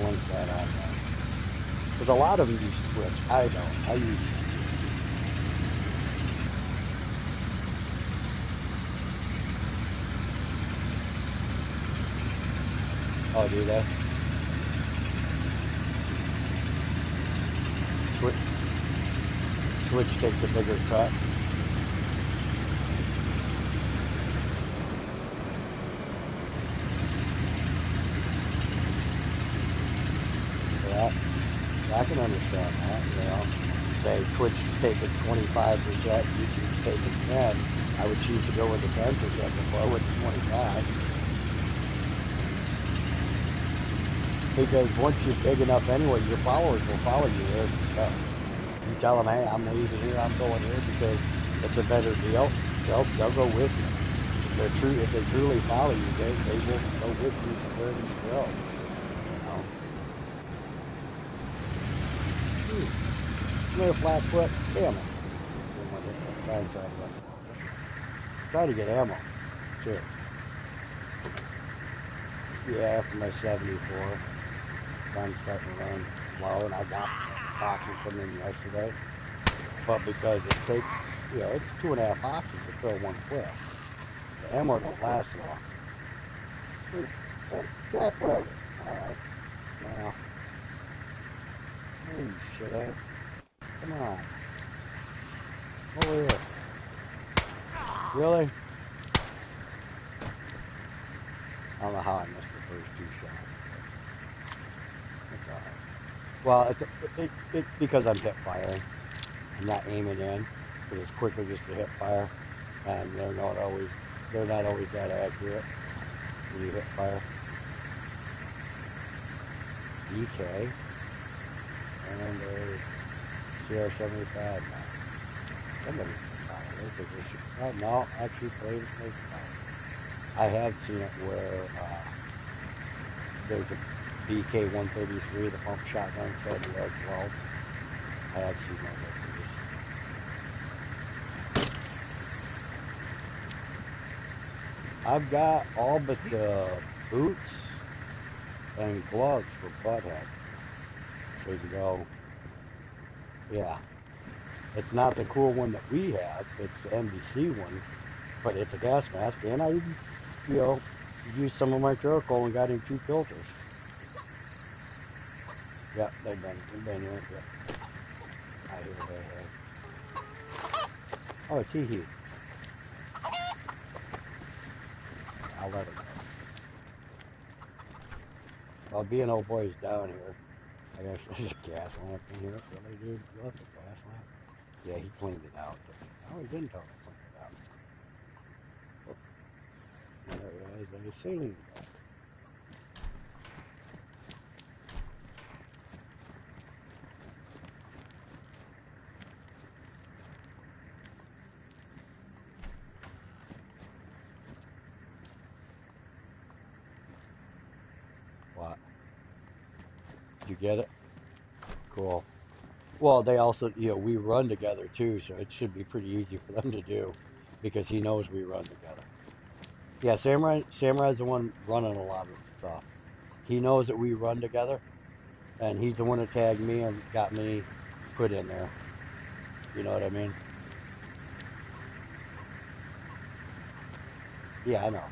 ones that because a lot of them use Twitch. I don't. I use. Oh, do they? Twitch, Twitch takes a bigger cut. Yeah, I can understand that. You know, say Twitch is taking 25%, YouTube's taking 10. I would choose to go with the 10% before with the 25. Because once you're big enough anyway, your followers will follow you wherever you go. You tell them, hey, I'm leaving here, I'm going here because it's a better deal. They'll go with you. If they truly follow you, they will go with you to wherever you go. You know. Come here, Flatfoot. Damn it. Try to get ammo. Too. Yeah, for my 74. I'm starting to run low, and I got boxes from them yesterday. But because it takes, it's 2.5 boxes to fill one clip. The ammo don't last long. Alright. Now. Holy shit, eh? Come on. Over here. Really? I don't know how I missed the first 2 shots. That's alright. Well, it's because I'm hip firing. I'm not aiming in, because it's quicker just to hip fire, and they're not always that accurate when you hip fire. DK and a CR75 now. Somebody no, actually played it like I have seen it where there's a BK-133, the pump shotgun set in there as well. I have seen those up there. I've got all but the boots and gloves for Butthead. So you can go, yeah. It's not the cool one that we have, it's the NBC one, but it's a gas mask, and I, used some of my charcoal and got him 2 filters. Yep, they've been here, yep. I hear hey. Oh, it's hee. I'll let it go. Well, being old boy's down here, I guess there's a gas lamp in here. Really, dude? You left a gas lamp? Yeah, he cleaned it out. No, he didn't totally clean it out. There is a ceiling. What? You get it? Cool. Well, they also, we run together too, so it should be pretty easy for them to do because he knows we run together. Yeah, Samurai's the one running a lot of stuff. He knows that we run together, and he's the one that tagged me and got me put in there. You know what I mean? Yeah, I know.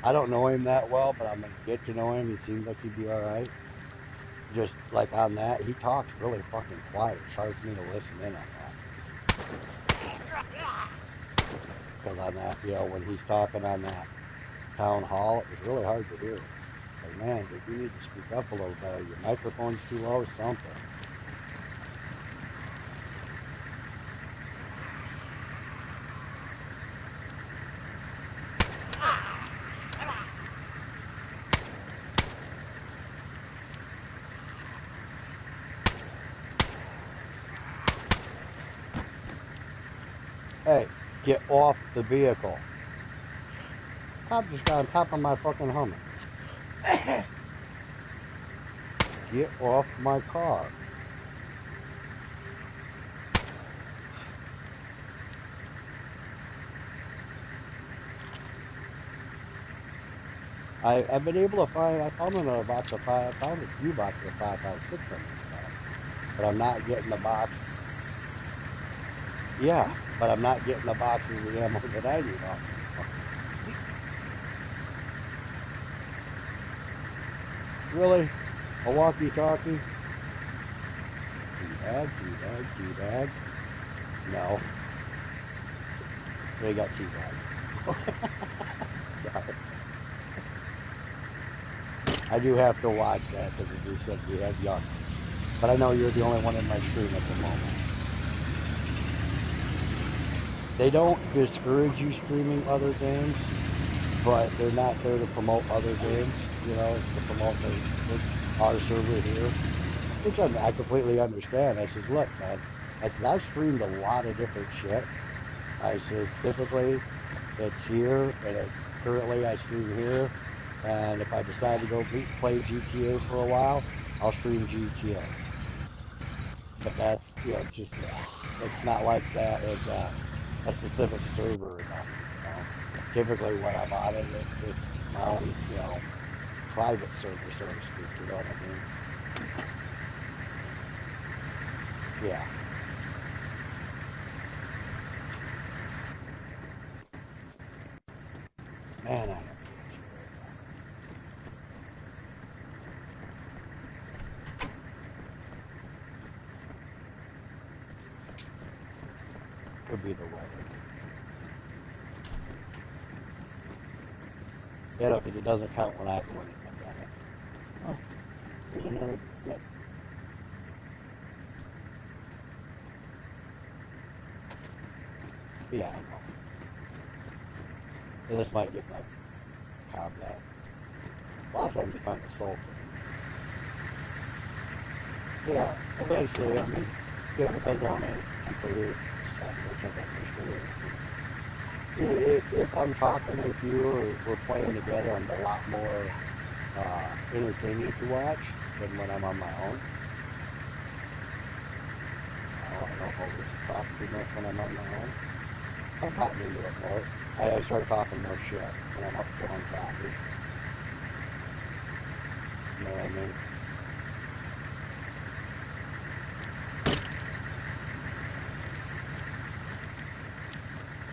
I don't know him that well, but I'm going to get to know him. He seems like he'd be alright. Just like on that, he talks really fucking quiet. It's hard for me to listen in on that. Because on that, when he's talking on that town hall, it was really hard to hear. Like, man, dude, you need to speak up a little better. Your microphone's too low, something. Hey, get off the vehicle. Cop just got on top of my fucking Hummer. Get off my car. I've been able to find, I found another box of five, I found a few boxes of 5.56 on this stuff, but I'm not getting the box, yeah, but I'm not getting the boxes of the ammo that I need off these fuckers. Really? A walkie-talkie? Teabag, teabag, teabag. No, they got teabag. Sorry. I do have to watch that because as you said, we have youngsters. But I know you're the only one in my stream at the moment. They don't discourage you streaming other games, but they're not there to promote other games. You know, to promote our server here, which I completely understand. I says, look, man, I said I've streamed a lot of different shit. I says typically it's here, and currently I stream here. And if I decide to go play GTA for a while, I'll stream GTA. But that's, you know, just, it's not like that as a specific server or nothing, you know. Typically when I'm on it, it's my own, you know, private server, so to speak, you know what I mean? Yeah. Man, I have to get you right now. Could be the weather. Yeah, no, 'cause it doesn't count when I go in and look at it. Oh, there's another, yeah, yeah, I know. And this might get my combat. A lot of times you find the soul. Yeah, eventually, I mean, yeah, depends on many people who decide to check out their story. If I'm talking with you or we're playing together, I'm a lot more entertaining to watch than when I'm on my own. I don't always talk too much when I'm on my own. I've gotten into it more. I start talking more shit when I'm up killing zombies. You know what I mean?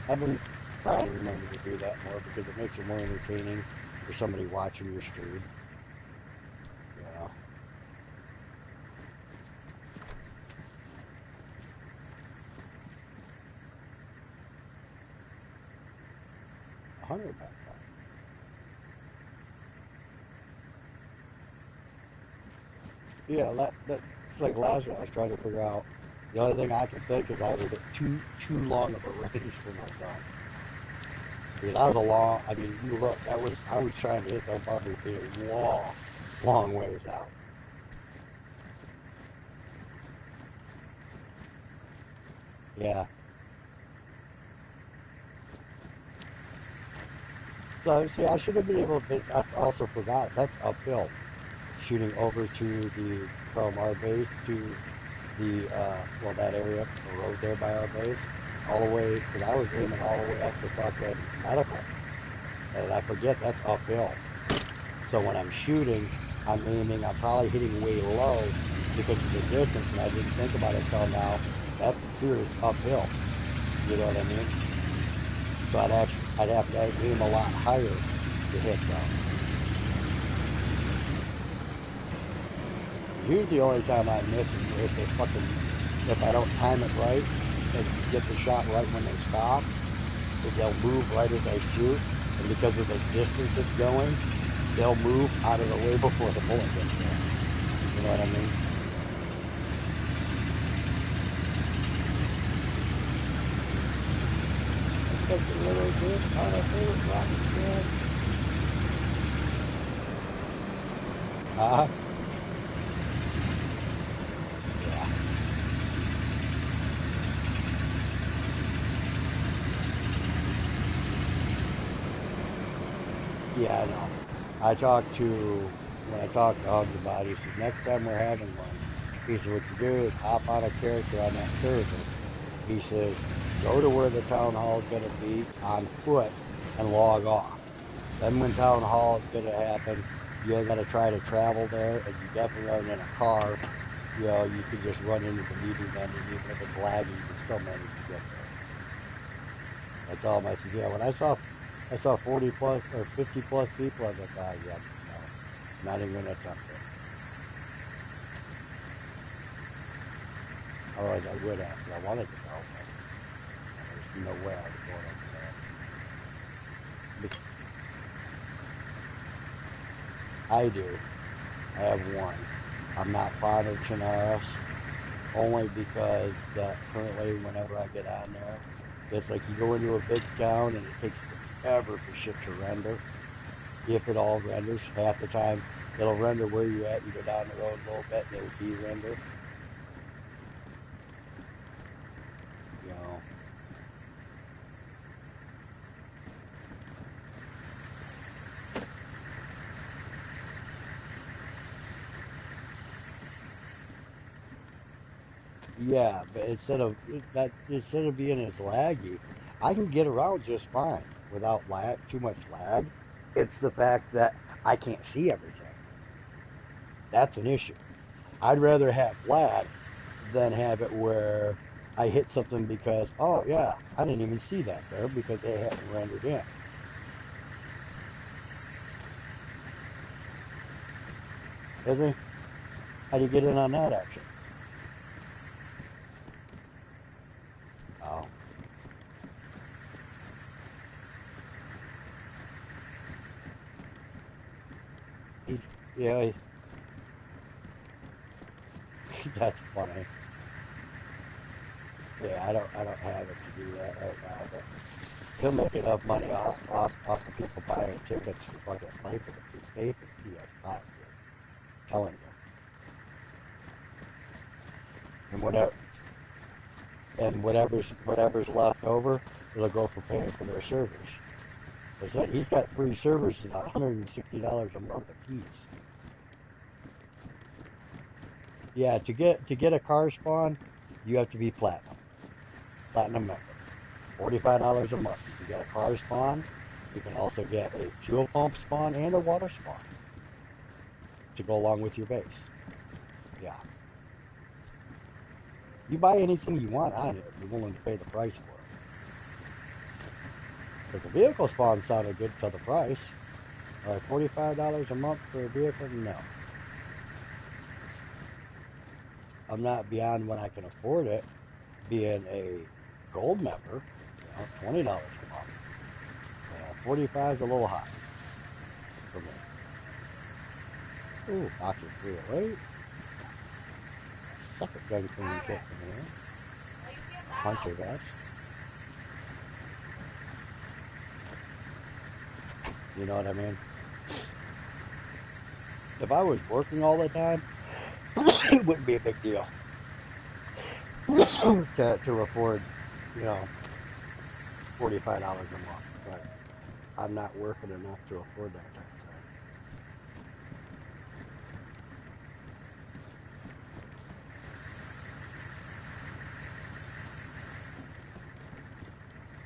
I've been trying to remember to do that more because it makes it more entertaining for somebody watching your stream. You know, 100 backpack. Yeah, that's like last year. I was trying to figure out. The only thing I could think is I would get too long of a range for my gun. Because that was a long. I mean, you look. That was I was trying to hit those buttons a long ways out. Yeah. So see, I should have been able to. I also forgot that's uphill, shooting over to the from our base to the well that area, the road there by our base, all the way. Because I was aiming all the way up to fucking medical. And I forget that's uphill. So when I'm shooting, I'm aiming, I'm probably hitting way low because of the distance, and I didn't think about it until now. That's serious uphill. You know what I mean? So I'd have to aim a lot higher to hit them. Usually the only time I miss is if they fucking, if I don't time it right and get the shot right when they stop, because they'll move right as I shoot, and because of the distance it's going, they'll move out of the way before the bullet gets there. You know what I mean? It's a little bit on a favorite rocket ship. Uh-huh. Yeah. Yeah, I know. When I talked to Hug about it, he said, next time we're having one, he said, what you do is hop on a character on that server. He says, go to where the town hall is going to be on foot and log off. Then when town hall is gonna happen, you ain't gotta try to travel there, and you definitely aren't in a car. You know, you can just run into the meeting then, and even if it's laggy, you can still manage to get there. I told him, I said, yeah, when I saw 40 plus or 50 plus people, I was like, ah, yeah, no, not even gonna attempt it. Otherwise, I would have. I wanted to go, but there's no way I was going over there. I do. I have one. I'm not fond of Chinaris only because that currently, whenever I get on there, it's like you go into a big town and it takes forever for shit to render. If it all renders, half the time it'll render where you're at. You go down the road a little bit and it'll de-render. You know, yeah, but instead of being as laggy, I can get around just fine without too much lag. It's the fact that I can't see everything. That's an issue. I'd rather have lag than have it where I hit something because, oh yeah, I didn't even see that there because they hadn't rendered in. Is he? How do you get in on that action? Oh, he, yeah, that's funny. Yeah, I don't have it to do that right now, but he'll make enough money off the people buying tickets to fucking play for the PS5. Telling you, and whatever's left over, it'll go for paying for their servers. I said he's got free servers at $160 a month a piece. Yeah, to get a car spawn, you have to be platinum member. $45 a month. You can get a car spawn. You can also get a fuel pump spawn and a water spawn to go along with your base. Yeah. You buy anything you want on it if you're willing to pay the price for it. Because the vehicle spawn sounded good for the price. $45 a month for a vehicle? No. I'm not beyond when I can afford it. Being a gold member, $20 a month. 45 is a little high for me. Ooh, box of 308. Second gun cleaning kit from here. Hunter vest. You know what I mean? If I was working all the time, it wouldn't be a big deal to afford, you know, $45 a month. But I'm not working enough to afford that type of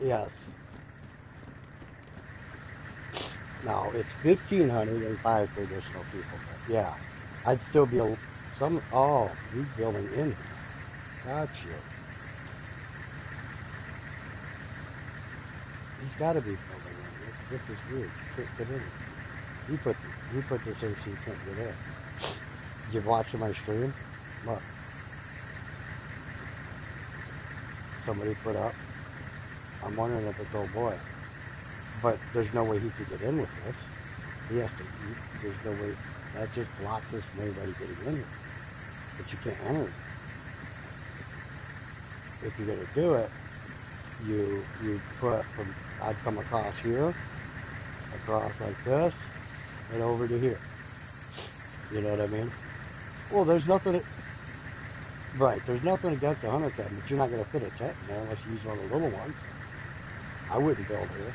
thing. Yes. Now it's 1,505 for additional people. But yeah, I'd still be some. Oh, he's building in here. Gotcha. He's got to be building in here. This is weird. You can't get in. He put this in so you can't get in. Did you watch my stream? Look, somebody put up. I'm wondering if it's old boy. But there's no way he could get in with this. He has to. There's no way. That just blocks us from anybody getting in here. But you can't enter it. If you're gonna do it, you put from. I'd come across here, across like this, and over to here. You know what I mean? Well, there's nothing. Right. There's nothing against the hunter cabin, but you're not gonna fit a tent in there unless you use one of the little ones. I wouldn't build here.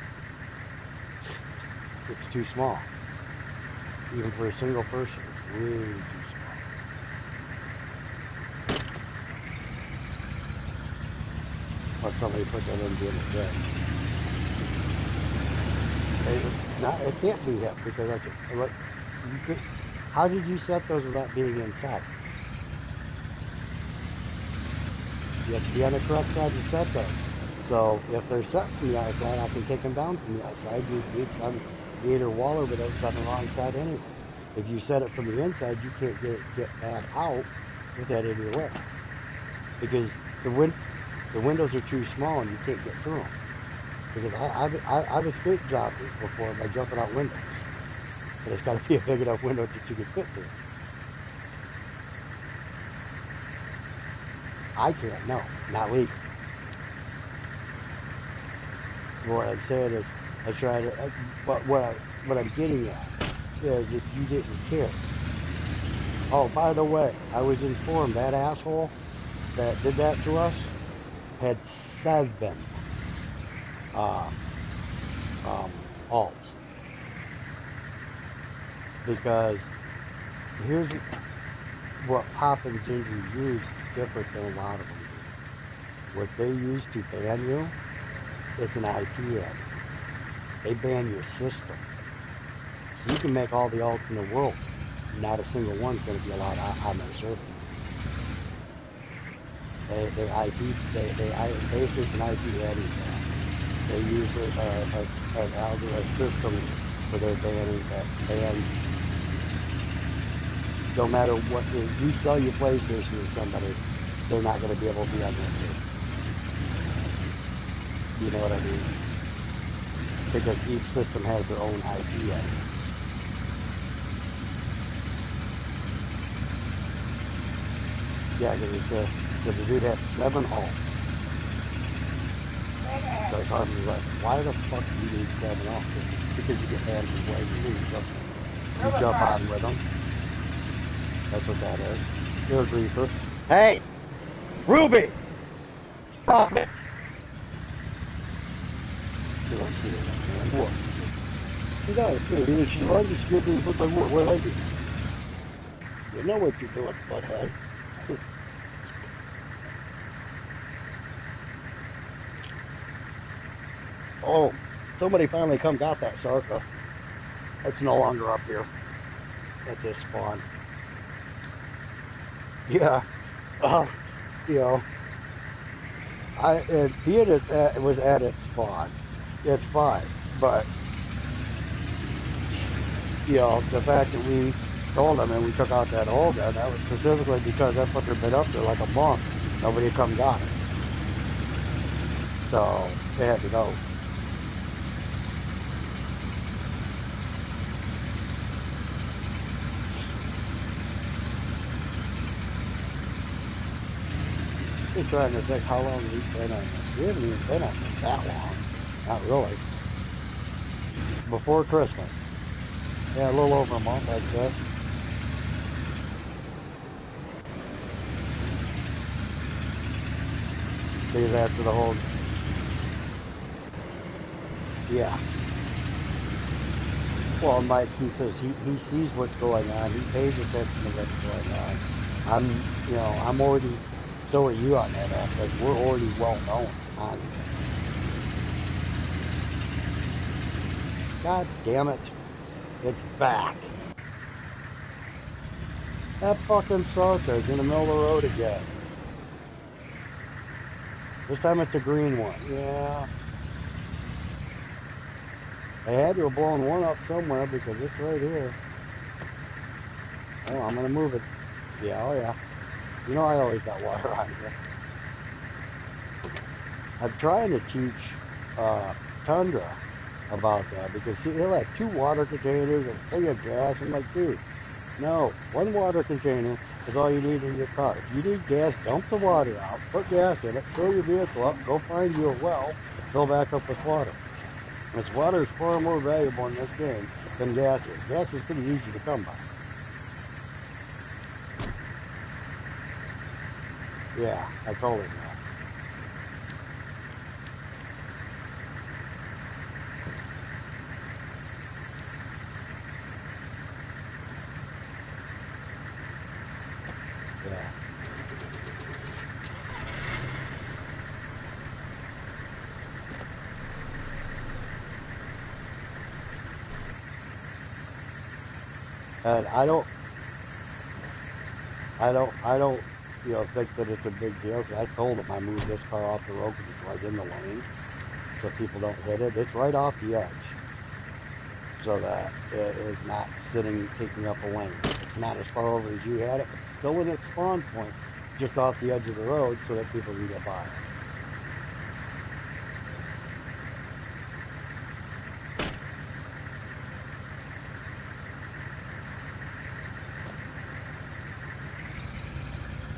It's too small. Even for a single person, it's really too small. But somebody put that in doing it good. No, it can't be hip because like you could. How did you set those without being inside? You have to be on the correct side to set those. So if they're set from the outside, I can take them down from the outside. It's on the either wall or whatever's on the wrong side anyway. If you set it from the inside, you can't get back out with that in your way because the win the windows are too small and you can't get through them. Because I've escaped zombies before by jumping out windows, but it's got to be a big enough window that you can fit through. I can't. No, not legal. What I'm saying is, I try to. What I'm getting at is if you didn't care. Oh, by the way, I was informed that asshole that did that to us had 7 uh, um, alts because here's what Poppins Ginger used different than a lot of them do. What they use to ban you, it's an IP address. They ban your system. So you can make all the alts in the world. Not a single one's going to be allowed on their server. They IP, basically it's an IP adding tag. They use an algorithm system for their banning that bans, no matter what, if you sell your PlayStation to somebody, they're not going to be able to be on their server. You know what I mean? Because each system has their own IP address. Yeah, because the dude had 7 alts. So it's hard to be like, why the fuck do you need 7 alts? Because you get banned from play. You jump on with them. That's what that is. There's Reaper. Hey! Ruby! Stop it! What? She does. She runs the script and puts like, what I do? You know what you're doing, butthead. Oh, somebody finally come got that Sarka. It's no longer up here at this spawn. Yeah, uh, you know, being it was at its spawn, it's fine. But you know, the fact that we told them and we took out that old gun, that was specifically because that fucker been up there like a month. Nobody come got it, so they had to go. Just trying to think how long we've been on this. We haven't even been on this that long. Not really. Before Christmas. Yeah, a little over a month, I'd say. Because after the whole... Yeah. Well, Mike, he says he sees what's going on. He pays attention to what's going on. I'm already... So are you on that aspect. We're already well known on it. God damn it. It's back. That fucking Sarka's in the middle of the road again. This time it's a green one. Yeah. They had to have blown one up somewhere because it's right here. Oh, I'm going to move it. Yeah, oh yeah. You know I always got water on here. I'm trying to teach Tundra about that because he'll have 2 water containers and a thing of gas. I'm like, dude, no. 1 water container is all you need in your car. If you need gas, dump the water out, put gas in it, fill your vehicle up, go find you a well, fill back up with water. This water is far more valuable in this game than gas is. Gas is pretty easy to come by. Yeah, I told him that. Yeah. And I don't, think that it's a big deal because I told him I moved this car off the road because it's right in the lane, so people don't hit it. It's right off the edge, so that it is not sitting taking up a lane. It's not as far over as you had it, but it's still in its spawn point, just off the edge of the road, so that people can get by it.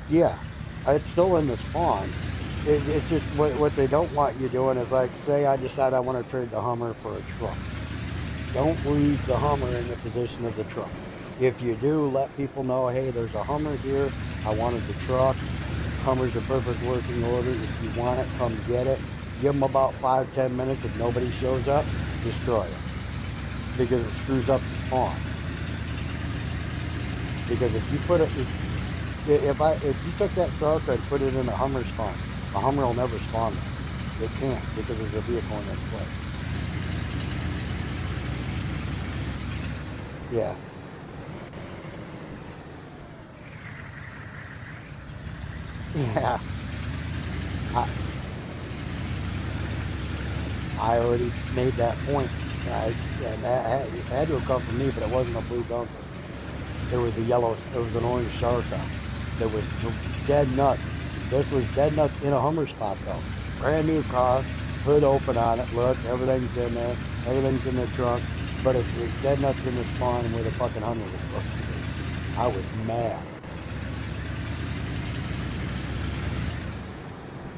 Yeah, it's still in the spawn. It's just what they don't want you doing is like, say I decide I want to trade the Hummer for a truck. Don't leave the Hummer in the position of the truck. If you do, let people know, hey, there's a Hummer here. I wanted the truck. Hummer's in perfect working order. If you want it, come get it. Give them about 5, 10 minutes. If nobody shows up, destroy it because it screws up the spawn. Because if you put it, if you took that Sarka and put it in a Hummer spawn, a Hummer will never spawn there. It can't because there's a vehicle in its place. Yeah, yeah. I, I already made that point. And that had to have come from me, but it wasn't a blue bumper. It was a yellow. It was an orange Sarka. That was dead nuts. This was dead nuts in a Hummer spot though. Brand new car, hood open on it. Look, everything's in there. Everything's in the trunk. But it was dead nuts in the spawn where the fucking Hummer was supposed to be. I was mad.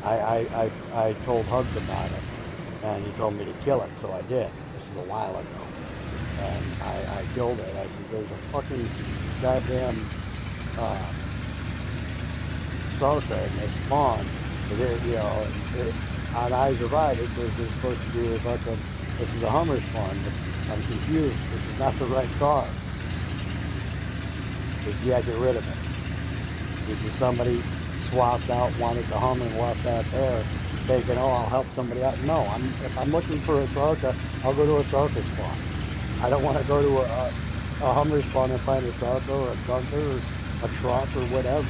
I told Hugs about it, and he told me to kill it, so I did. This is a while ago, and I killed it. I said, "There's a fucking goddamn uh, Sarka in this spawn. On Eyes of Ride, it says there's supposed to be a fucking. This is a Hummer spawn, but I'm confused. This is not the right car. But yeah, get rid of it. This is somebody swapped out, wanted the Hummer and left that there, thinking, oh, I'll help somebody out. No, if I'm looking for a Sarka, I'll go to a Sarka spawn. I don't want to go to a Hummer spawn and find a Sarka or a Gunter or a truck or whatever.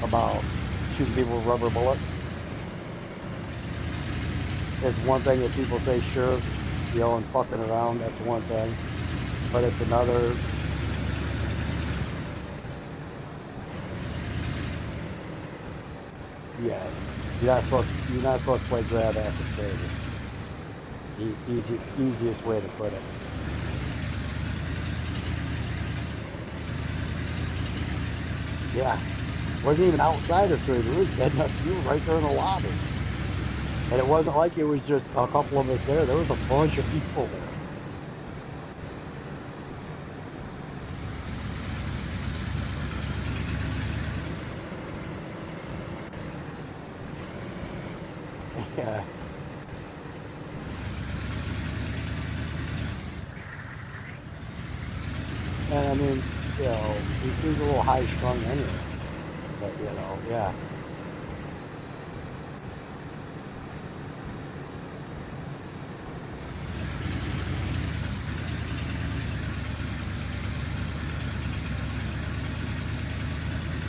About shooting people with rubber bullets. It's one thing that people say, sure, and fucking around, that's one thing. But it's another, yeah, you're not supposed to play grab ass and crazy. Easiest way to put it. Yeah, wasn't even outside of Trader. It was dead nuts. You were right there in the lobby. And it wasn't like it was just a couple of us there. There was a bunch of people there. Yeah. And I mean, he seems a little high strung anyway. But yeah.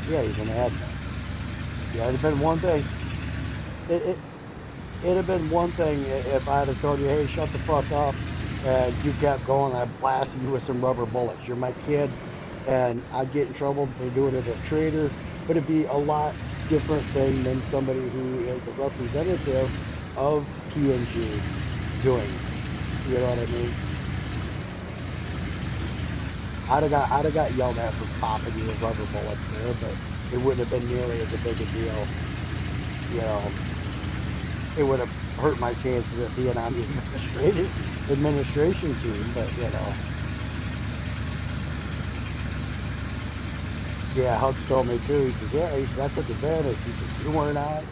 Yeah, he's an admin. Yeah, it'd have been one thing. It it'd have been one thing if I'd have told you, hey, shut the fuck up, and you kept going. I blasted you with some rubber bullets. You're my kid, and I'd get in trouble for doing it at Trader. But it'd be a lot different thing than somebody who is a representative of PNG doing it. You know what I mean? I'd have got yelled at for popping you with rubber bullets there, but it wouldn't have been nearly as a big a deal. You know, it would have hurt my chances of being on the administration team, but yeah, Hugs told me too. He says, yeah, he said, I took advantage. He says, you weren't on.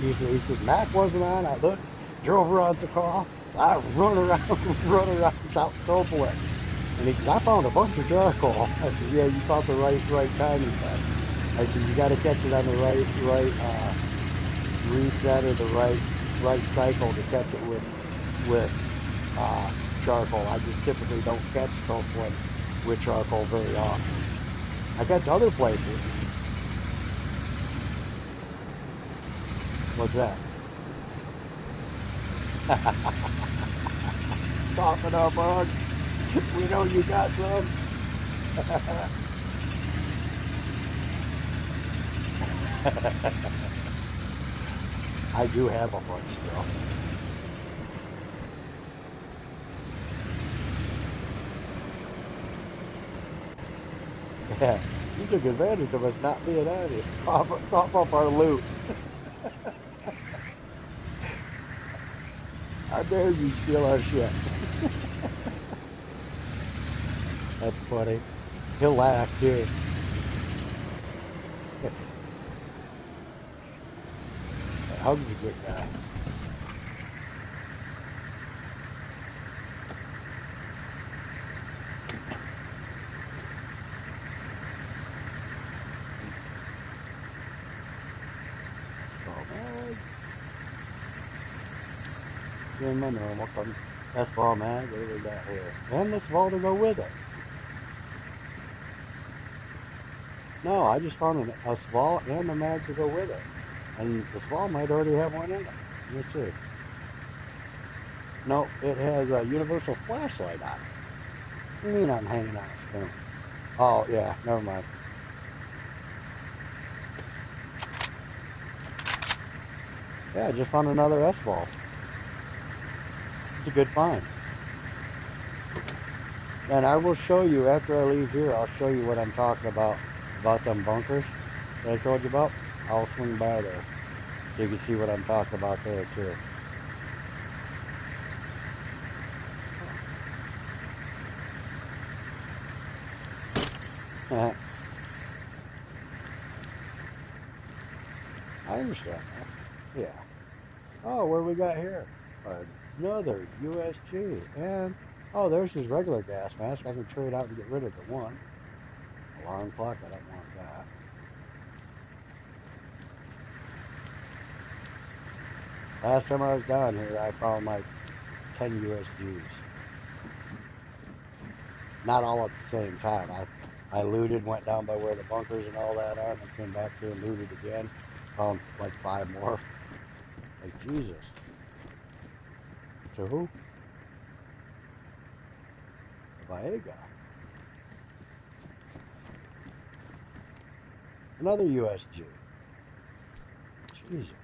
He says, Mac wasn't on. I looked, drove around the car. I run around, run around South Copeland. And he said, I found a bunch of charcoal. I said, yeah, you caught the right timing. I said, you got to catch it on the right reset the right cycle to catch it with uh, charcoal. I just typically don't catch copeland with charcoal very often. I catch other places. What's that? Cough up, bug. We know you got some. I do have a bunch still. Yeah, you took advantage of us not being out here. Cough up our loot. How dare you steal our shit? That's funny. He'll laugh too. Hug's a good guy. In my normal come. That's all, man. What do we got here? And this ball to go with it. No, I just found a small and a mag to go with it. And the small might already have one in it. Let's see. No, it has a universal flashlight on it. What do you mean I'm hanging on a spoon? Oh, yeah, never mind. Yeah, I just found another S-ball. It's a good find. And I will show you, after I leave here, I'll show you what I'm talking about them bunkers that I told you about. I'll swing by there so you can see what I'm talking about there, too. I understand that. Yeah. Oh, what do we got here? Another USG. And, oh, there's his regular gas mask. I can trade out and get rid of the one. Alarm clock, I don't want that. Last time I was down here, I found like 10 USGs. Not all at the same time. I looted, went down by where the bunkers and all that are, and then came back here and looted again. Found like 5 more. Like, Jesus. To who? Viega. Another USG. Jesus.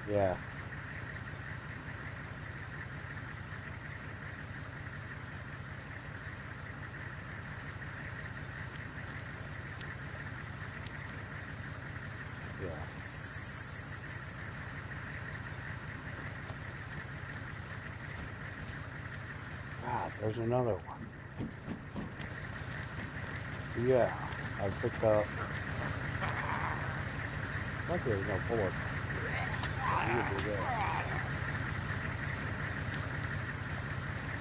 Yeah. Yeah. God, there's another one. Yeah. I picked up. Luckily, there's no bullet.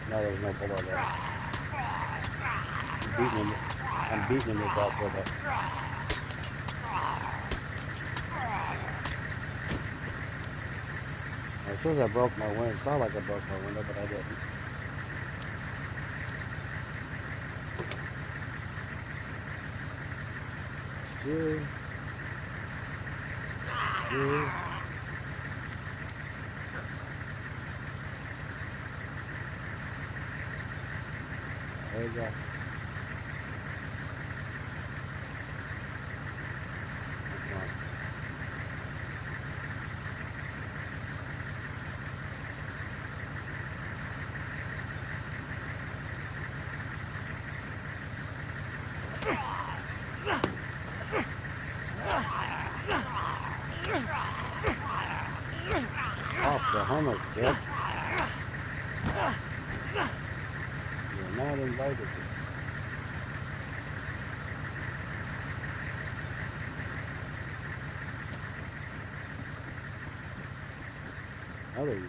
No, there's no bullet there. I'm beating him to death with it. As soon as I broke my window, it sounded like I broke my window, but I didn't. Two. There you go. Off the hummus, kid. You're not invited here. Other USGs.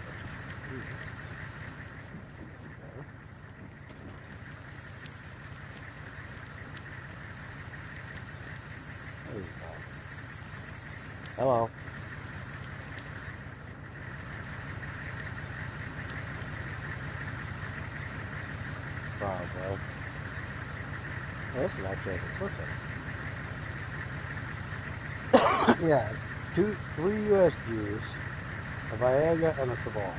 There you go. Hello. Probably. Well, this is actually a quicker. Yeah, 3 USGs, a Viagra, and a Sabal.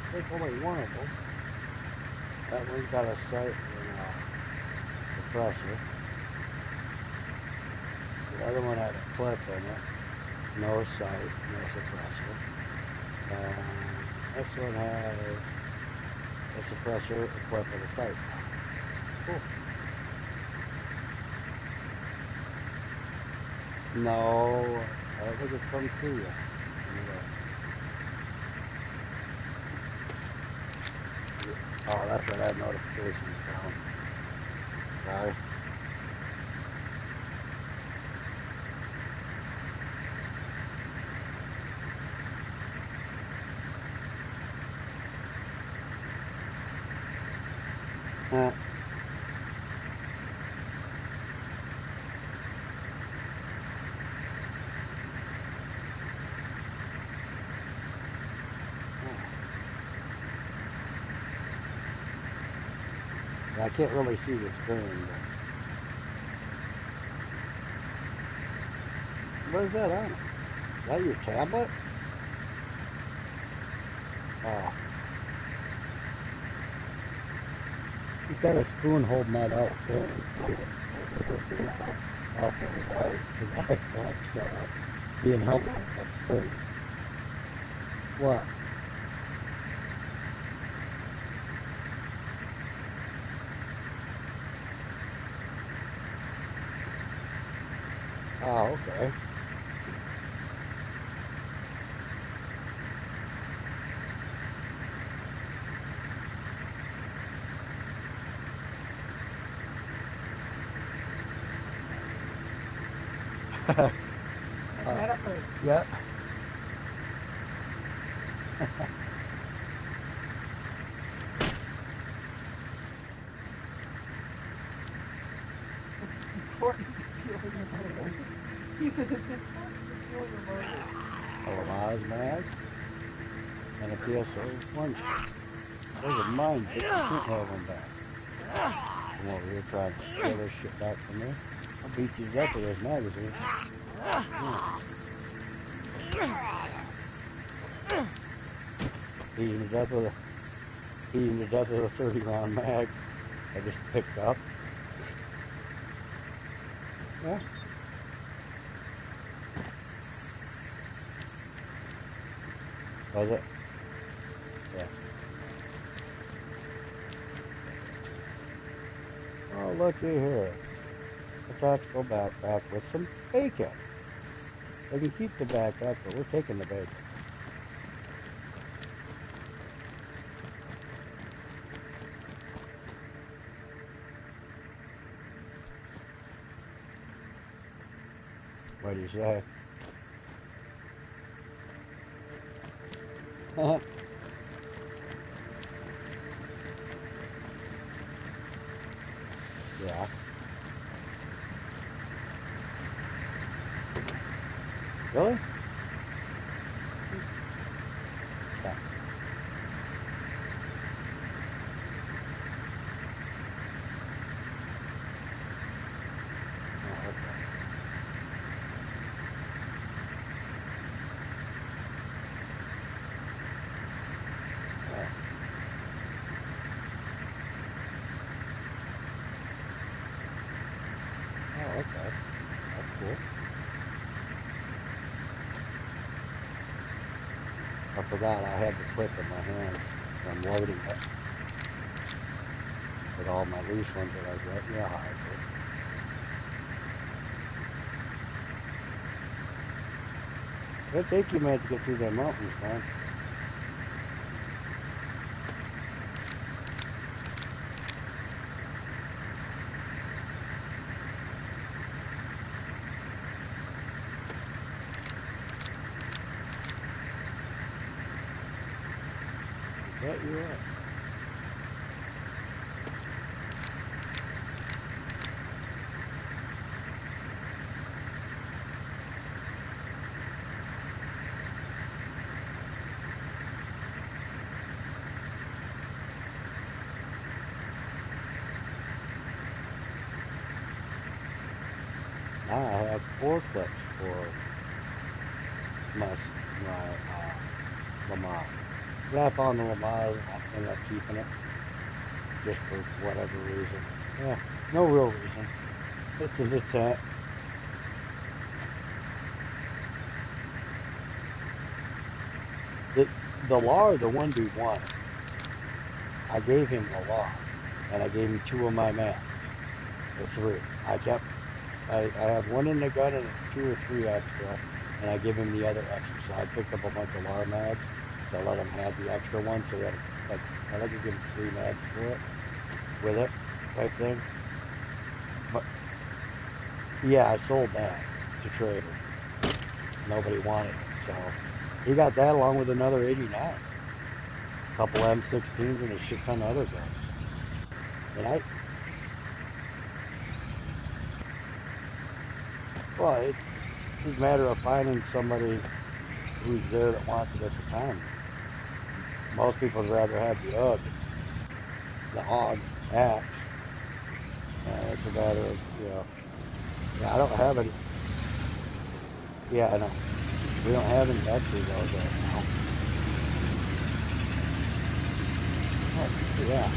I think only one of them. That one's got a sight and a suppressor. The other one had a clip in it. No sight, no suppressor. This one has a suppressor, a clip, and a sight. Cool. No, I don't think it's come through yet. Oh, that's right, I had notifications down. Sorry. I can't really see the screen, but... What is that on it? Is that your tablet? Oh. You've got a spoon holding that out there. Oh, that's being helpful. That's good. What? Oh, okay. Yeah. It's important to feel your motor. He said it's important to feel your motor. Oh, Osmag. And a PS4 one. Those are mine, but you can't have them back. Come over here trying to steal this shit back from me. I'll beat you to death with this magazine. Yeah. Eating to death with a 30-round mag I just picked up. Yeah. Was it? Yeah. Oh, looky here. A tactical backpack with some bacon. They can keep the backpack, but we're taking the bacon. What do you say? Yeah. Really? Yeah. Oh, okay. Oh, okay. That's cool. I forgot I had the clip in my hand from loading it with all my loose ones that I get. You know how I do. It'll take you a minute to get through the mountains, man. I bet you are. Now I have 4 clips for my Lamar. Yeah, I found the Lamar and I ended up keeping it just for whatever reason. Yeah, no real reason. It's an intent. The Lar, the one we wanted, I gave him the Lar, and I gave him 2 of my mags, or 3. I have 1 in the gun and 2 or 3 extra, and I give him the other extra. So I picked up a bunch of Lar mags, so I let him have the extra one. So he had like I think I gave him 3 mags for it with it, type thing. But yeah, I sold that to Trader. Nobody wanted it, so he got that along with another 89, a couple M16s, and a shit ton of other guns. And well, it's just a matter of finding somebody who's there that wants it at the time. Most people would rather have the hog axe. It's a matter of, yeah, I don't have any. Yeah, I know. We don't have any extras of that now. Oh, yeah.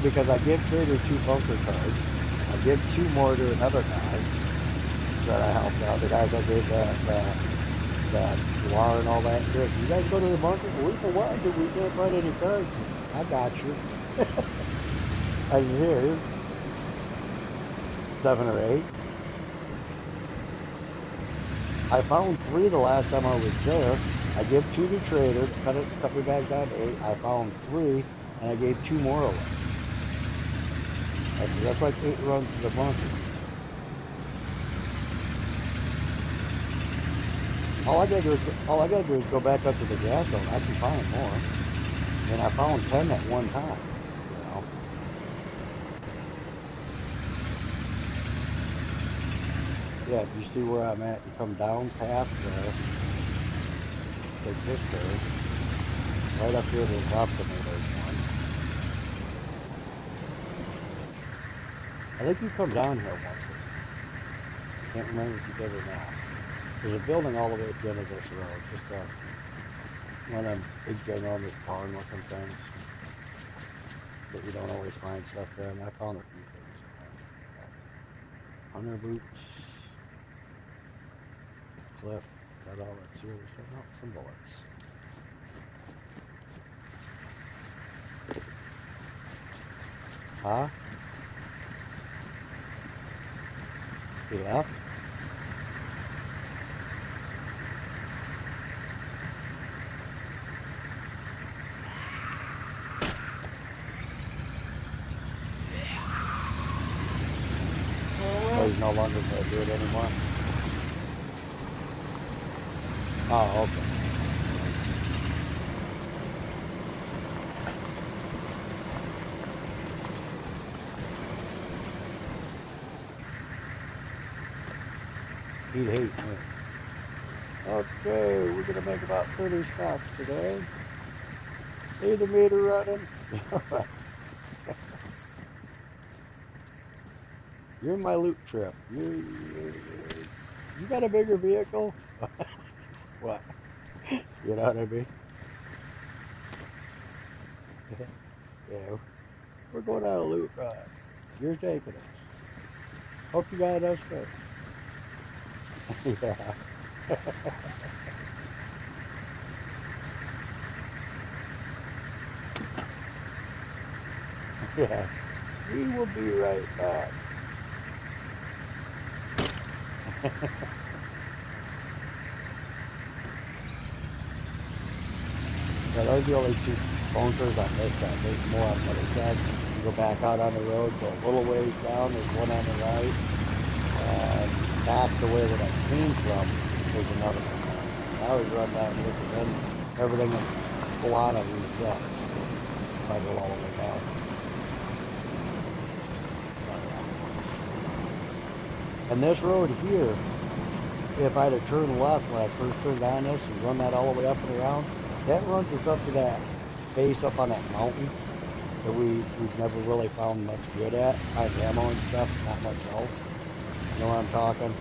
Because I give Trader 2 bunker cards. I give 2 more to another guy that I helped out. The guys I gave that Lar and all that shit. You guys go to the bunker? We for what? We can't find any cards. I got you. I said, here's 7 or 8. I found 3 the last time I was there. I gave 2 to Trader, cut me back down to 8. I found 3, and I gave 2 more away. That's like 8 runs to the bunker. All I gotta do is go back up to the gas zone. I can find more. And I found 10 at one time. You know. Yeah, if you see where I'm at, you come down past there, take this curve. Right up here to the left of me, there's one. I think you come down here once with me. I can't remember if you did or not. There's a building all the way at the end of this road. Just one of them big ginormous barn looking things that you don't always find stuff there. And I found a few things in there. Hunter boots, clip, got all that serious stuff. Oh, some bullets. Huh? He left? Oh, he's no longer going to do it anymore? Oh, okay. He'd hate me. Okay, we're going to make about 30 stops today. See the meter running? You're in my loop trip. You got a bigger vehicle? What? You know what I mean? Yeah, we're going on a loop ride. You're taking us. Hope you got enough space. Yeah. Yeah. We will be right back. Yeah, those are the only two bunkers on this side. There's more on the other side. You go back out on the road, go a little ways down, there's one on the right. And back the way that I came from, there's another one. I always run down here because then everything in Solana resets if I go all the way down. And this road here, if I'd have turned left when I first turned on this and run that all the way up and around, that runs us up to that base up on that mountain that we've never really found much good at. Find ammo and stuff, not much else. You know what I'm talking?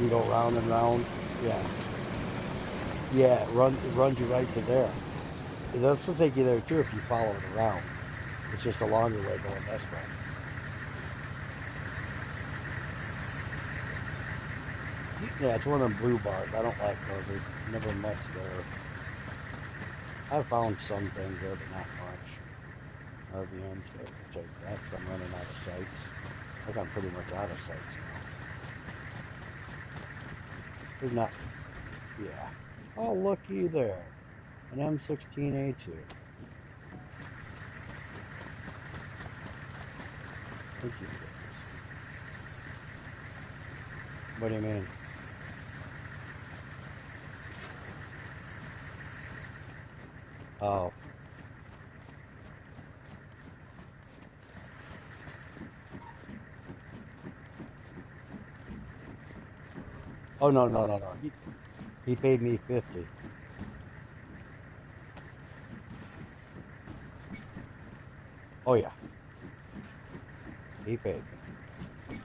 You go round and round. Yeah. Yeah, it runs you right to there. It does take you there too if you follow it around. It's just a longer way going this way. Yeah, it's one of them blue bars. I don't like those. There's never much there. I found some things there, but not much. RVMs, so I'll take that because I'm running out of sights. I think I'm pretty much out of sights now. There's not, yeah. Oh, looky there. An M16A2. Thank you. What do you mean? Oh. Oh, no, no, no, no. He paid me 50. Oh, yeah. He paid me.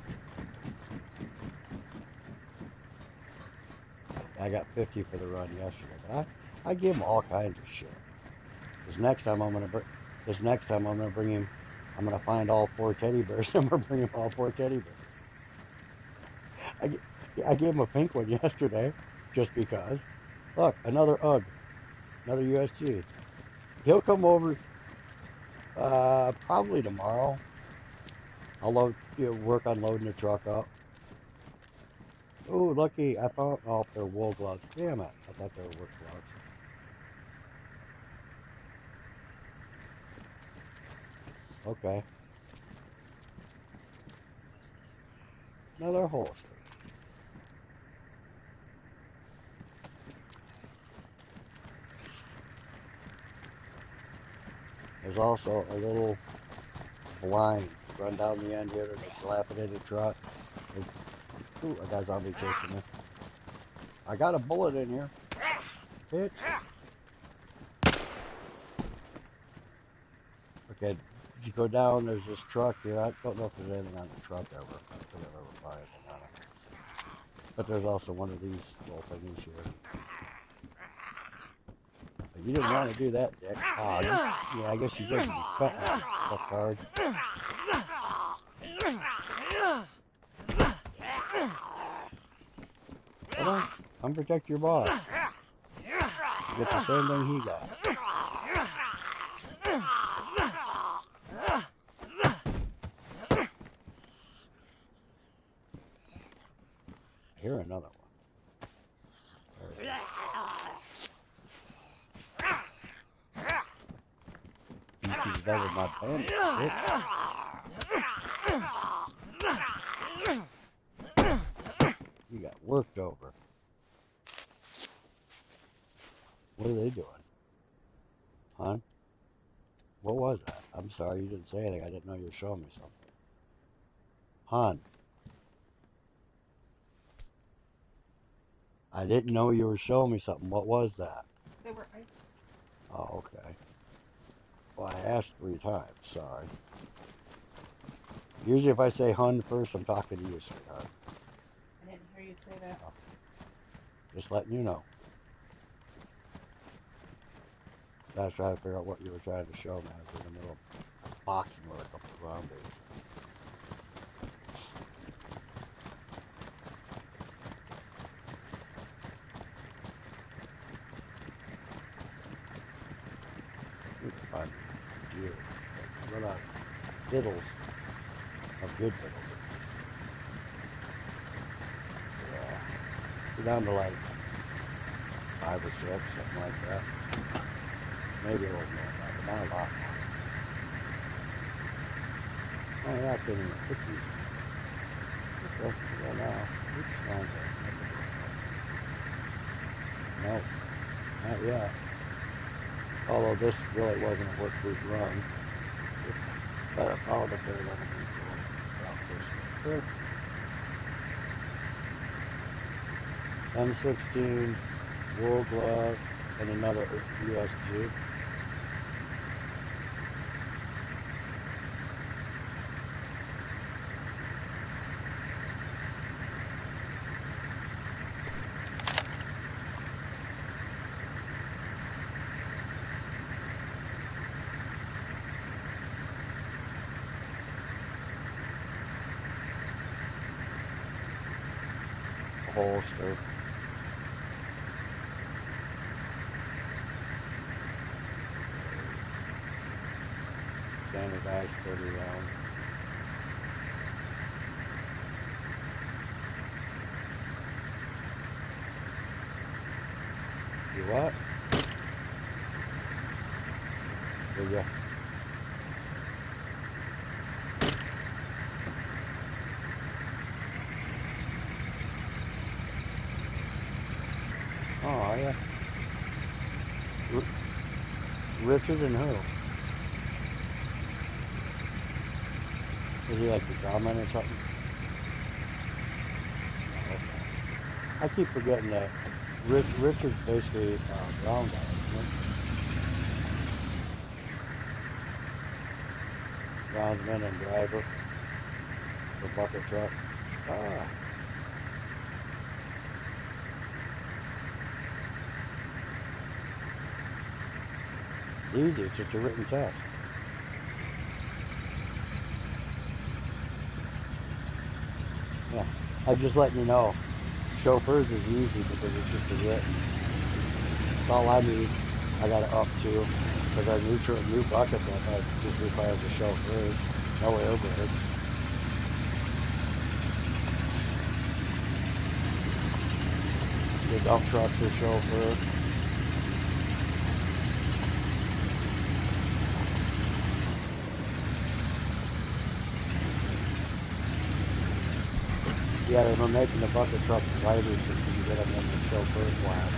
I got 50 for the run yesterday. But I give him all kinds of shit. This next time I'm gonna bring him. I'm gonna find all 4 teddy bears. I'm gonna bring him all 4 teddy bears. I gave him a pink one yesterday, just because. Look, another UGG, another USG. He'll come over probably tomorrow. I'll work on loading the truck up. Oh, lucky! I found they're wool gloves. Damn it! I thought they were work gloves. Okay. Another holster. There's also a little blind run down the end here. There's a dilapidated truck. Ooh, a guy's zombie chasing me. I got a bullet in here. Bitch. Okay, you go down, there's this truck here. I don't know if there's anything on the truck ever. I don't think I've ever found anything on it. But there's also one of these little things here. But you didn't want to do that, Dick. Yeah, I guess you did. You cut me. Fuck hard. Hold on. I'm protect your boss. You get the same thing he got. I hear another one. He's better than my bandit. You got worked over. What are they doing? Huh? What was that? I'm sorry, you didn't say anything. I didn't know you were showing me something. Han. I didn't know you were showing me something. What was that? They were ice. Oh, okay. Well, I asked 3 times. Sorry. Usually if I say hun first, I'm talking to you, sweetheart. I didn't hear you say that. Oh, just letting you know. I was trying to figure out what you were trying to show me. I was in the middle of boxing with a couple of zombies. Find you. Run out. fiddles of good fiddles. Yeah. We're down to like 5 or 6, something like that. Maybe a little more than that, but not a lot more. Oh yeah, I can't even put these in here. Okay, well now. Oops, wrong thing. Not the door. No, not yet. Although this really wasn't a work boot run. If I followed up there, that would have been cool. I could drop this real quick. M16, wool gloves, and another USG. A holster. Standardized 30 round. You what? Did ya? Oh, yeah. R Richard and who? Is he like the drummer or something? Oh, okay. I keep forgetting that Richard's basically brown guy, isn't he? Groundsman and driver for bucket truck. Ah, it's easy. It's just a written test. Yeah. I'm just letting you know. Chauffeurs is easy because it's just a written. That's all I need. I got it up to because our new bucket that just requires a chauffeur, no air brakes. The dump truck's a chauffeur. Yeah, they're making the bucket trucks lighter so you can get them in the chauffeur class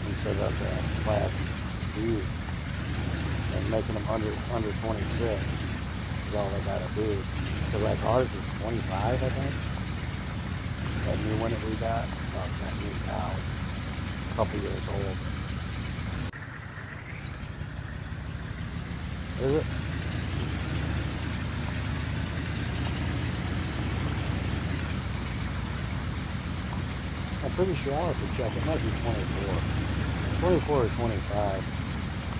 instead of the class B. And making them under 26 is all they gotta do. So like ours is 25, I think. That new one that we got, oh, it's not new now. It's a couple years old. Is it? I'm pretty sure I'll have to check. It might be 24. 24 or 25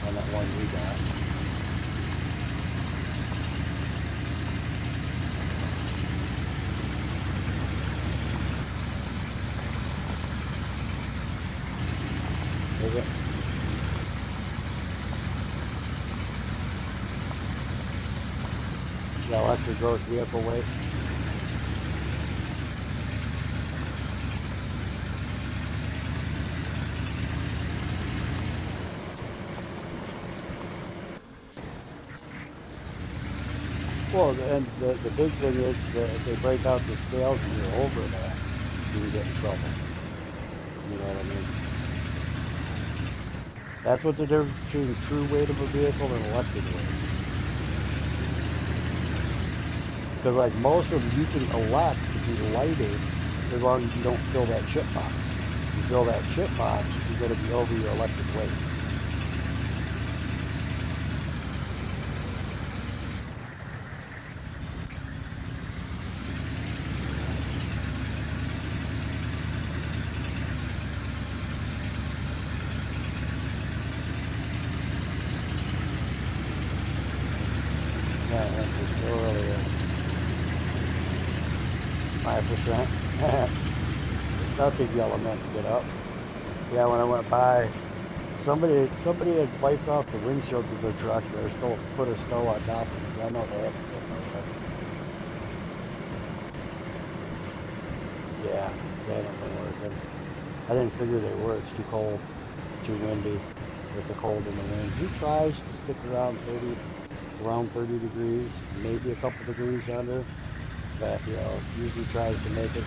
on that one we got. Is it? The electric gross vehicle weight. Well, and the big thing is that if they break out the scales and you're over that, you can get in trouble. You know what I mean? That's what the difference between true weight of a vehicle and electric weight. Because like most of them, you can elect to be lighter as long as you don't fill that chip box. If you fill that chip box, you're going to be over your electric weight. Yeah, that's for sure earlier. 5%. That'll take you all a minute to get up. Yeah, when I went by, somebody had wiped off the windshield of their truck. They were still put a snow on top of it. I know they have to get they haven't been working. I didn't figure they were. It's too cold, too windy with the cold and the wind. He tries to stick around 30 degrees, maybe a couple degrees under, but usually tries to make it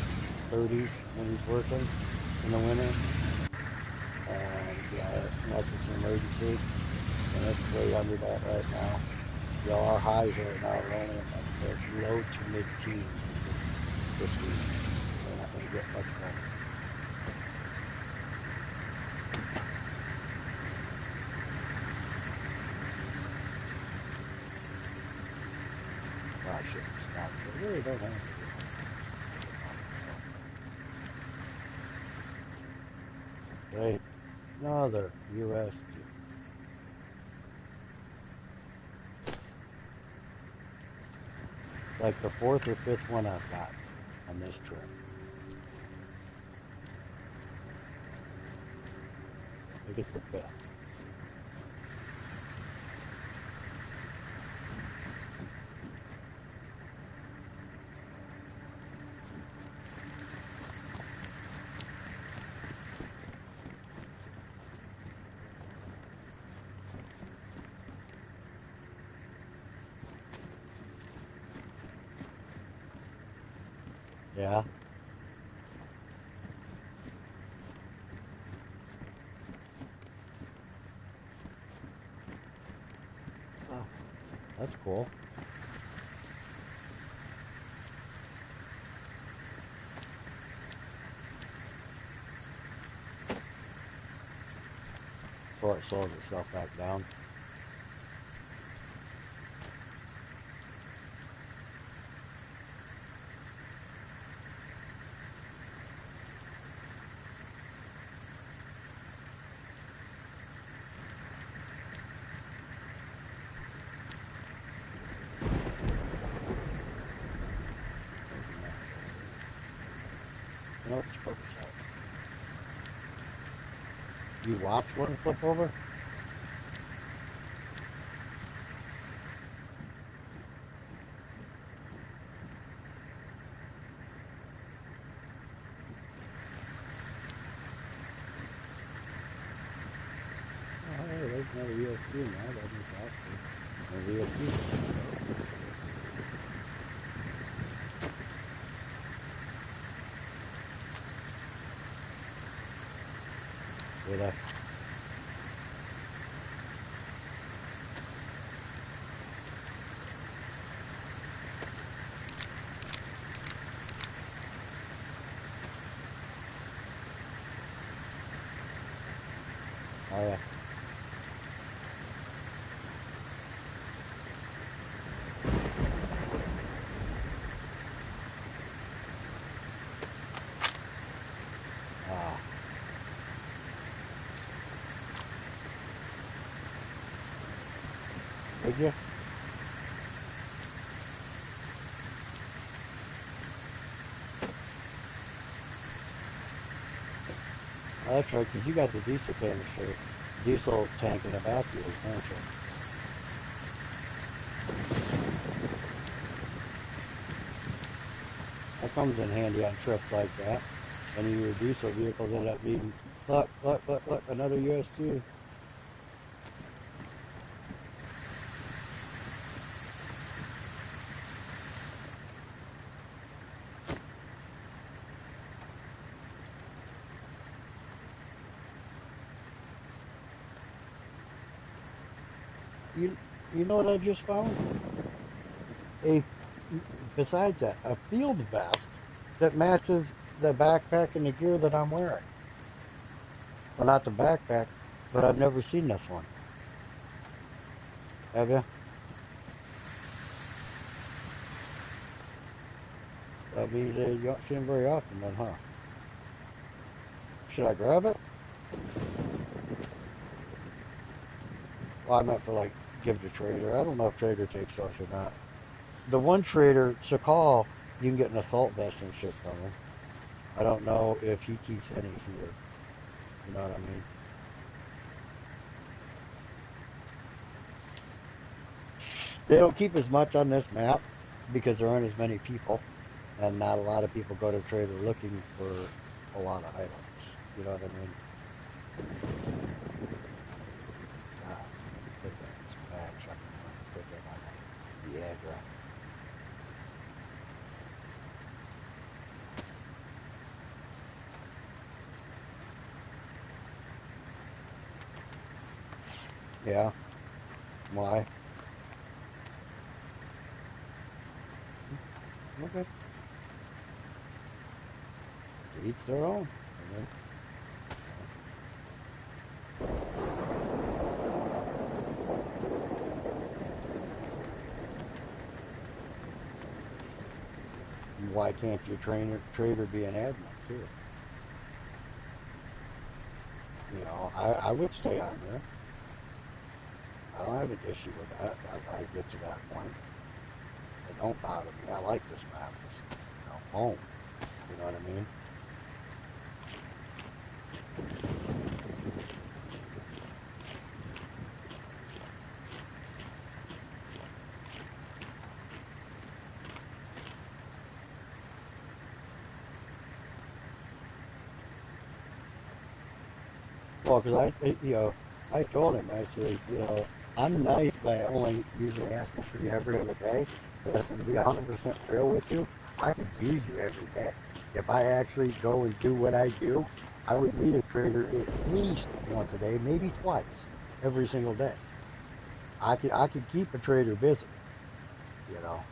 30s when he's working in the winter. And unless it's an emergency, and it's way under that right now. Our highs right now are only in like the low to mid teens this week. They're not going to get much better. Well, I shouldn't stop. They really don't have to. Okay, another U.S. Like the fourth or fifth one I've got on this trip. I think it's the fifth. Yeah. Oh, that's cool. Before it slows itself back down. You know, it's focus out. You watch one flip over? Oh, hey, there's another ESP now. That means that's an ESP. Wait a Oh yeah. Ah. Did you? Oh, that's right, because you got the diesel canister, diesel tank in the back of yours, don't you? That comes in handy on trips like that. Any of your diesel vehicles end up needing, look, another US2. You, you know what I just found? A, besides that, a field vest that matches the backpack and the gear that I'm wearing. Well, not the backpack, but I've never seen this one. Have you? That means you don't see them very often then, huh? Should I grab it? Well, I meant for like give to Trader. I don't know if Trader takes those or not. The one Trader, Sakal, you can get an assault vest and shit from him. I don't know if he keeps any here. You know what I mean? They don't keep as much on this map because there aren't as many people, and not a lot of people go to Trader looking for a lot of items. You know what I mean? Put that in some bags. I can put that on the address. Yeah. Why? Okay. To each their own. You know? Why can't your trader be an admin too? You know, I would stay on there. I don't have an issue with that. I get to that point. It don't bother me. I like this map. It's, you know, home. You know what I mean? Well, because you know, I told him, I said, you know, I'm nice, but I only usually ask for you every other day. But to be 100% real with you, I could use you every day. If I actually go and do what I do, I would need a trader at least once a day, maybe twice, every single day. I could keep a trader busy, you know.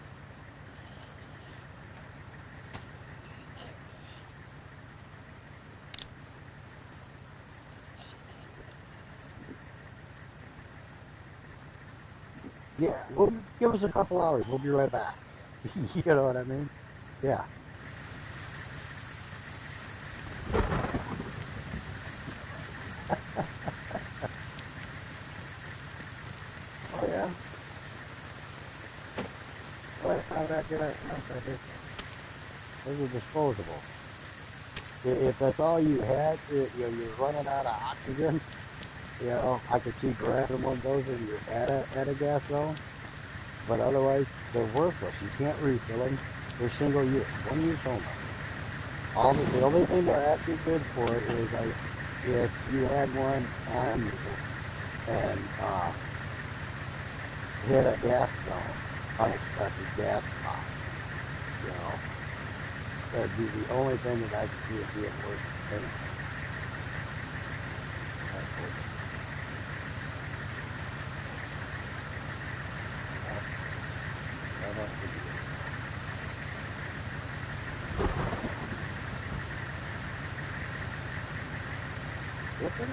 Yeah, well, give us a couple hours. We'll be right back. You know what I mean? Yeah. Oh yeah. Well, how did I get it? Those are disposable. If that's all you had, you know, you're running out of oxygen. You know, I could see grabbing one of those and you're at a gas zone. But otherwise, they're worthless. You can't refill them. They're single use, one use only. The only thing they're actually good for is like if you had one on you and hit a gas zone, unexpected gas spot. You know, that'd be the only thing that I could see it being worth paying. That's I don't think it's it.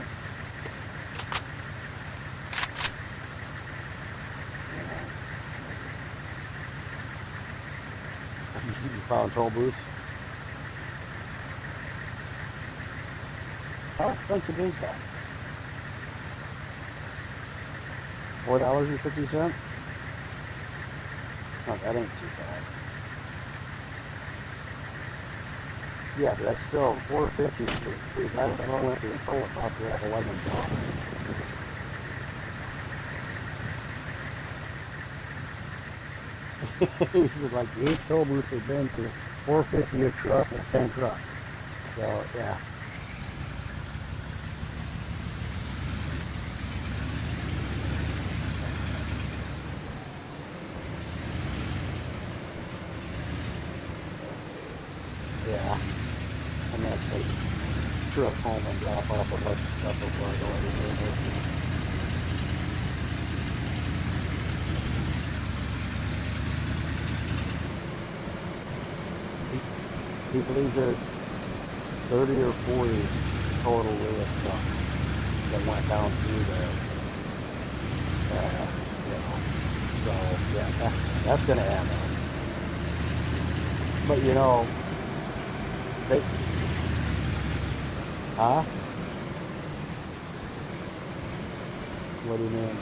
You found toll booths. How expensive is that? $4.50? Oh, that ain't too bad. Yeah, but that's still 450. That's the went to the toll up to like $11. He was like the 8 toll booths have been for 450 a truck and 10 trucks. So yeah, yeah. And that's like truck home and drop off a bunch of stuff before I go anywhere. He believes there's 30 or 40 total wheel trucks that went down through there. You know, so yeah, that's gonna happen. But you know, they, huh? What do you mean?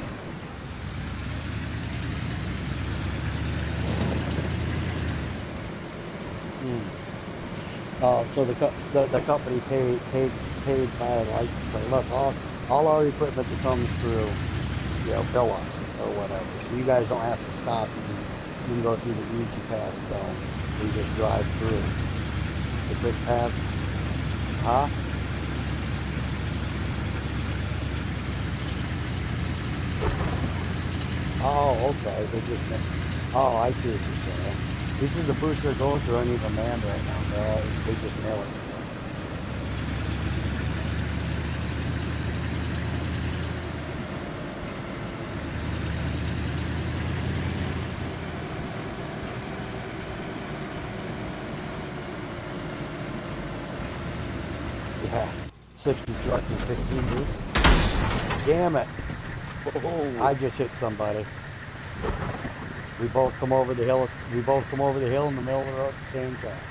Hmm. So the company paid by like look all our equipment that comes through, you know, bill us or whatever. So you guys don't have to stop. You can go through the easy pass zone. You just drive through the quick pass. Huh? Oh, okay. They just. Oh, I see what you're saying. This is the boost they're going through. I need a man right now. They just nail it. Yeah. 60 trucks and 15 boosts. Damn it. Oh, I just hit somebody. We both come over the hill. We both come over the hill in the middle of the road at the same time.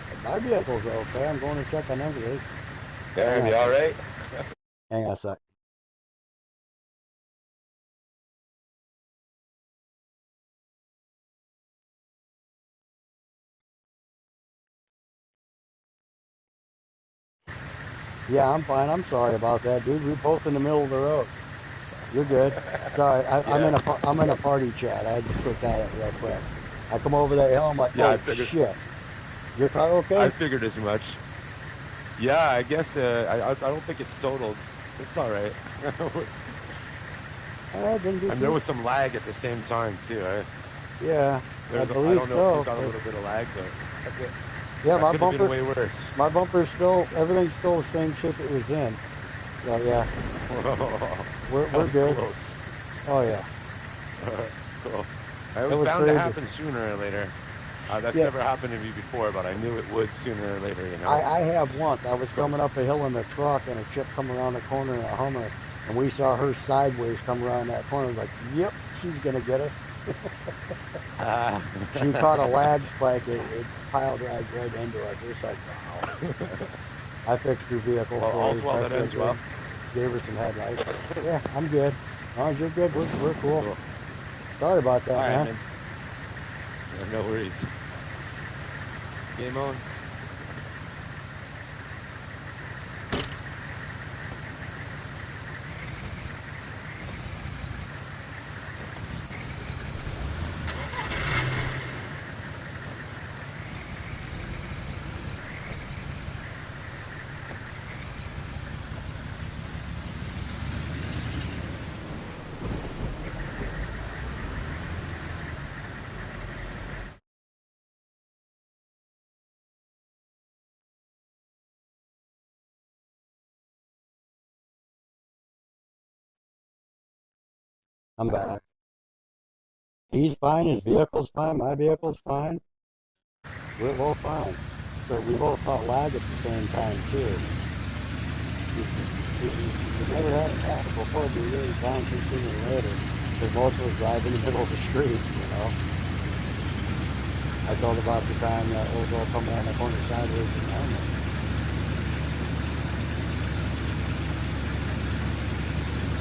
But my vehicle's okay. I'm going to check on everything. Hang Darren, on you a all sec. right? Hang on a sec. Yeah, I'm fine. I'm sorry about that, dude. We're both in the middle of the road. You're good. Sorry, Yeah, I'm in a party chat. I had to click on it real quick. I come over that hill. I'm like, yeah, oh shit. Your car I okay? figured as much. Yeah, I guess I don't think it's totaled. It's all right. Didn't do And there too. was some lag at the same time too. Yeah, I I believe don't know if you so. got a little bit of lag, but Yeah, that my could have been bumper, way worse. my bumper's still, everything's still the same shape it was in. So yeah, That we're was good. close. Oh yeah, Cool. It it was was bound to crazy. happen sooner or later. That's Yeah, never happened to me before, but I knew it would sooner or later, you know? I have once. I was So, coming up a hill in a truck, and a chick come around the corner in a Hummer, and we saw her sideways come around that corner. I was like, yep, she's gonna get us. ah. She caught a lag spike. It pile drives right into us. It's like, wow. I fixed her vehicle Well, for her all's as well that best I ends could. well. Gave her some headlights. Yeah, I'm good. As long as you're good, we're cool. Cool. Sorry about All that, right, man. man. No worries. Game on. I'm back. He's fine. His vehicle's fine. My vehicle's fine. We're both fine. So we both caught lag at the same time too. We never had it happen before, but we really found too sooner or later. Because most of us drive in the middle of the street, you know. I told about the time that old girl coming around the corner sideways in the helmet.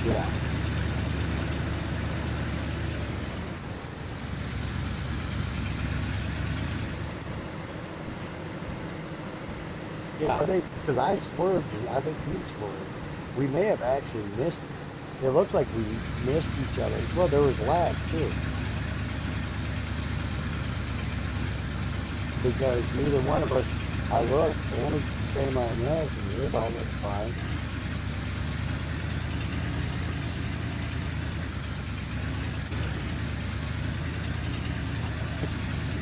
Yeah. Yeah, I think, because I swerved, and I think he swerved. We may have actually missed, it looks like we missed each other. Well, there was lag too, because neither one of us, I looked, the only same on us, and yours all looked fine.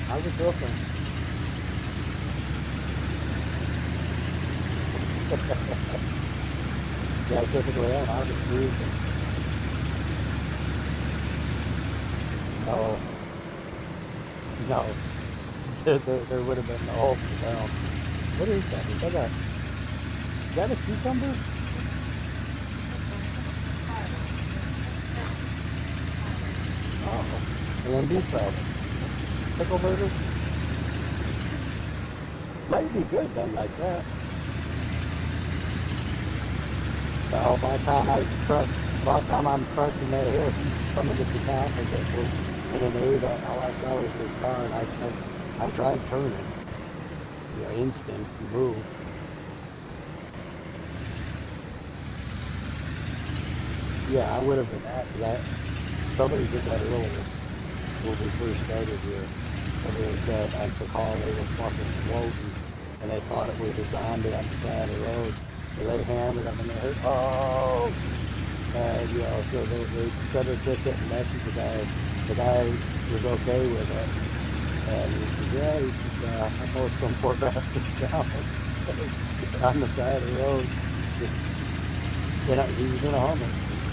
I was looking. Yeah, typically I was cruising. No, no, there would have been no hope for them. What is that? Is that a cucumber? Oh, and then beef salad. Pickle burger? Might be good then like that. So by the time I'm crushing that hill, he's coming to the top and it was in an eight, all I saw was his car, and I tried turning, instinct, move. Yeah, I would have been that, because somebody did that earlier when we first started here. Somebody said I could call, they were fucking floating, and they thought it was a zombie on the side of the road. So they hammered them and they heard, oh! And, you know, so they sent a ticket and messaged the guy. The guy was okay with it. And he said, yeah, he said, I mowed some poor bastard down on the side of the road. Just, you know, he was in a Hummer.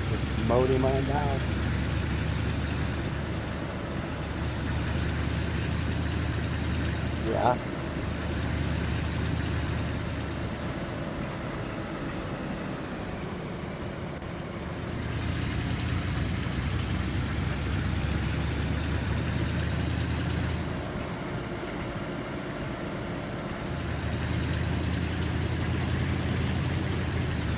Just mowed him on down. Yeah.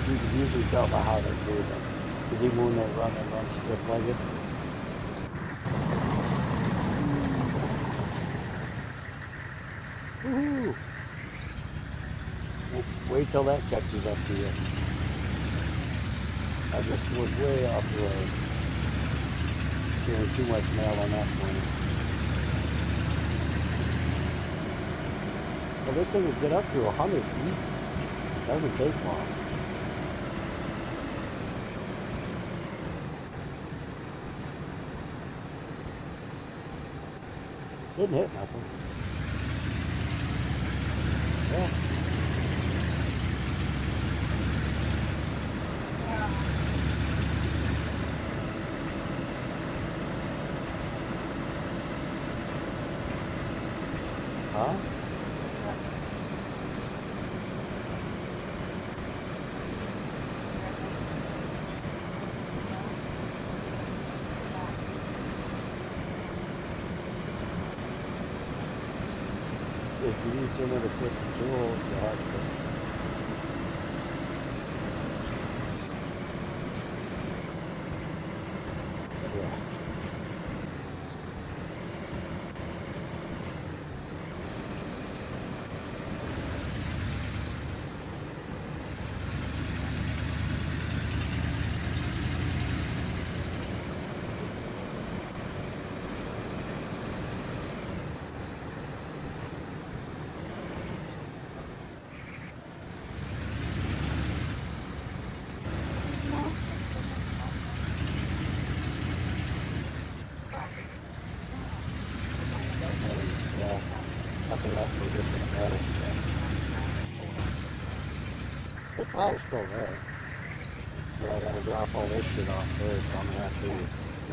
You can usually tell by how they're moving. Because even when they run stiff-legged. Woohoo! Wait till that catches up to you. I just was way off the road. Doing too much mail on that point. Well, this thing will get up to 100 feet. Doesn't take long. Didn't hit nothing. Yeah. Huh? If you need someone to put the tools, you have to. Yeah. Yeah. After that, we'll get to the metal. It's probably still there. But I gotta drop all this shit off first, so I'm gonna have to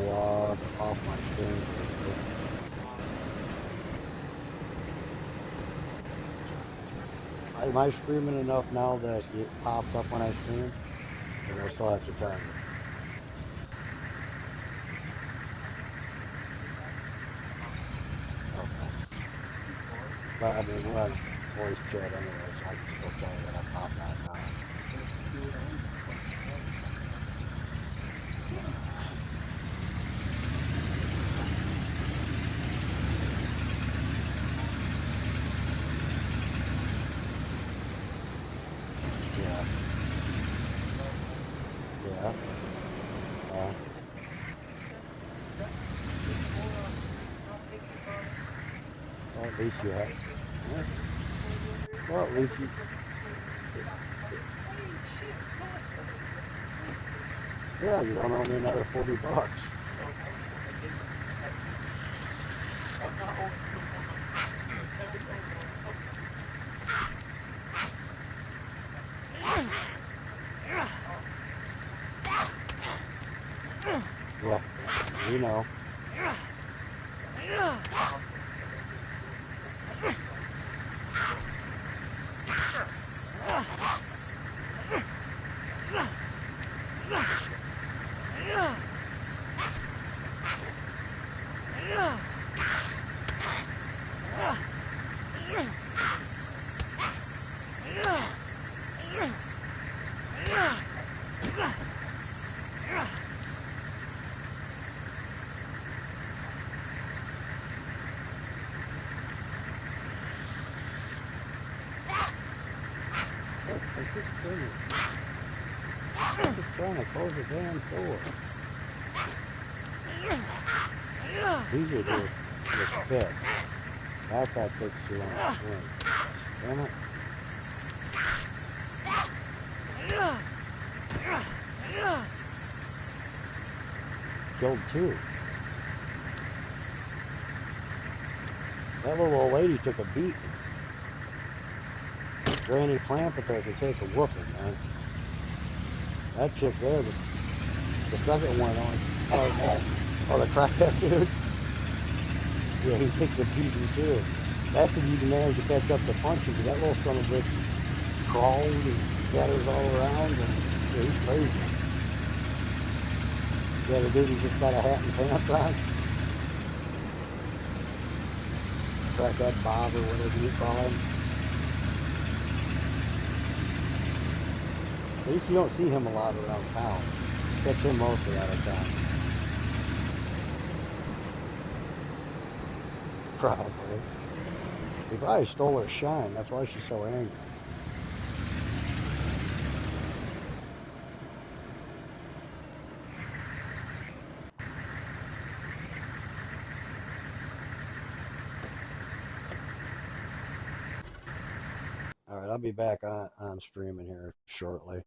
log off my screen. Am I screaming enough now that it pops up when I scream? Or do I still have to turn it? Okay. But I mean, we're on voice chat anyway, so I can still tell you that I popped that now. Yeah. Yeah. Well, at least you have. Yeah. Well, at least you. Yeah, you don't owe me another $40. Yeah, you know. I'm just trying to close the damn door. These are just spit. Backpack takes too long to swing. Damn it. Killed two. That little old lady took a beat. Granny Clampett there could take a whooping, man. That chick there, the second one on, oh, the crackhead dude. Yeah, he takes a beating too. That's if you can manage to catch up to punches. That little son of a bitch crawls and scatters all around, and yeah, he's crazy. Yeah, the dude who just got a hat and pants on. Crackhead Bob or whatever you call him. At least you don't see him a lot around town. Catch him mostly out of town. Probably. He probably stole her shine. That's why she's so angry. All right, I'll be back on streaming here shortly.